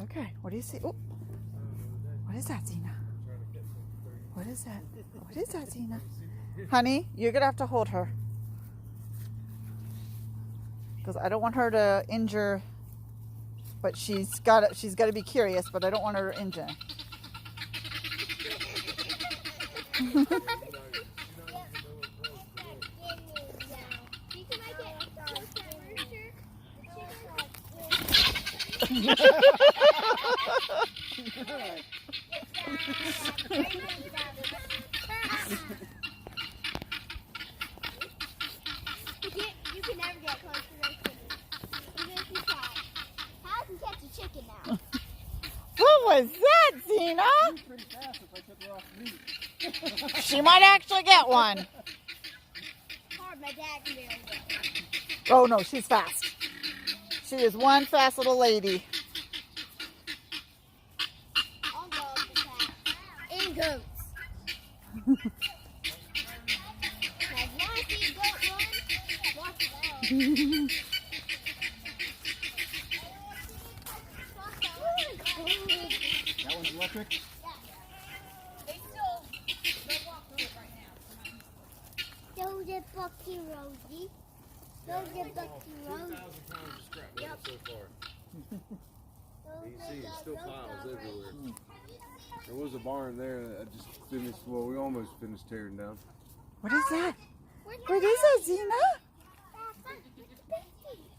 Okay, what do you see? Oh, what is that, Xena? What is that? What is that, Xena? Honey, you're gonna have to hold her because I don't want her to injure. But she's got to be curious, but I don't want her to injure. You can never get close to those chickens, even if you try. How can catch a chicken now? What was that, Xena? Pretty fast if I took her off meat. She might actually get one. Hard, my dad can barely go. Oh no, she's fast. She is one fast little lady. All dogs are fast. And goats. Like, want to see a goat run? Watch it out. That one's electric? They walk through it right now. Those are Bucky Rosie. Those are Bucky Rosie. 2,000 pounds of scrap metal so far. You can see it's still piles everywhere. There was a barn there that I just finished. Well, we almost finished tearing down. What is that? What is that, Xena?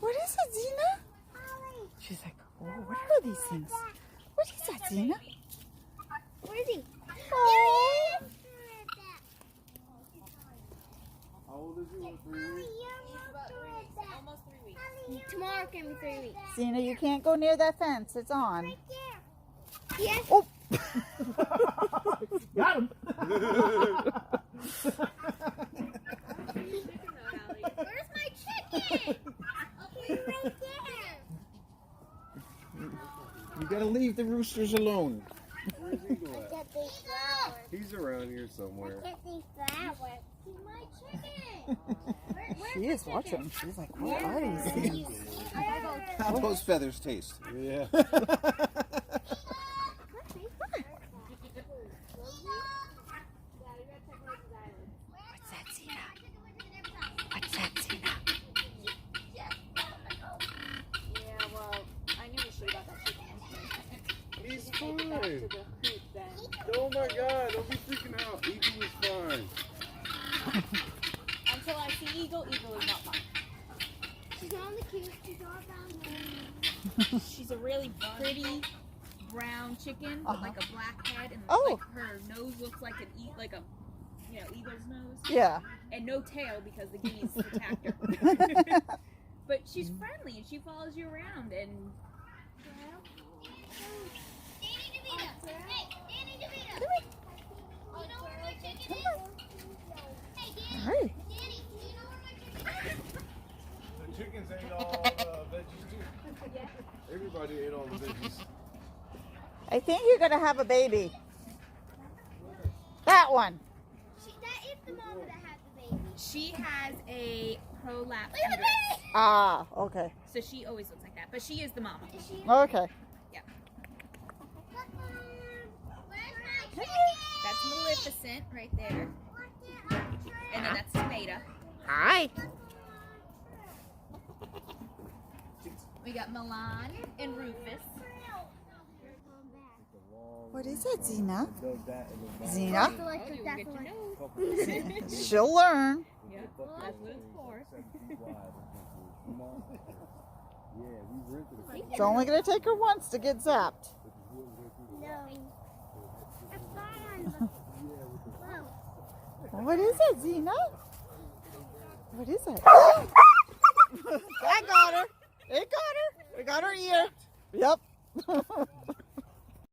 What is it, Xena? She's like, oh, what are these things? What is that, Xena? Where is he? Oh. How old is he? 3 weeks? Almost 3 weeks. Tomorrow can be 3 weeks. Xena, you can't go near that fence. It's on. Right there. Yes. Oh. Got him! Where's my chicken? Right there. You gotta leave the roosters alone. Where's Eagle at? Get these flowers. He's around here somewhere. Get these flowers. He's my chicken. She is watching. She's like, what are these things? How those feathers taste? Yeah. What's that, Xena? What's that, Xena? Yeah, well, I knew we should have got that chicken. He's Take it back to fine. the coop then. Oh my God, don't be freaking out. Eagle is fine. Until I see Eagle, Eagle is not mine. She's on the cube. She's all down there. She's a really pretty brown chicken with like a black head and Oh. like her nose looks like like a eagle's nose. Yeah. And no tail because the guineas attacked her. But she's friendly and she follows you around and Danny DeVito. Hey, Danny DeVito. You know where my chicken is? Hey, Danny. All right. Danny, do you know where my chicken is? The chickens ate all the veggies too. yeah. Everybody ate all the veggies. I think you're going to have a baby. That one. That is the mama that had the baby. She has a prolapse Look at the uterus. baby. Ah, okay. So she always looks like that. But she is the mama. Is she? Okay. Where's my chicken? That's Maleficent right there. And then that's Tomato. Hi. We got Milan and Rufus. What is it, Xena? Does that and then I Xena? feel like Oh, you that's get to one. know. She'll learn. Yeah, that's what it's for. Yeah, we rented a It's only going to take her once to get zapped. No. It's fine. Whoa. What is it, Xena? What is it? That got her. It got her. We got her ear. Yep.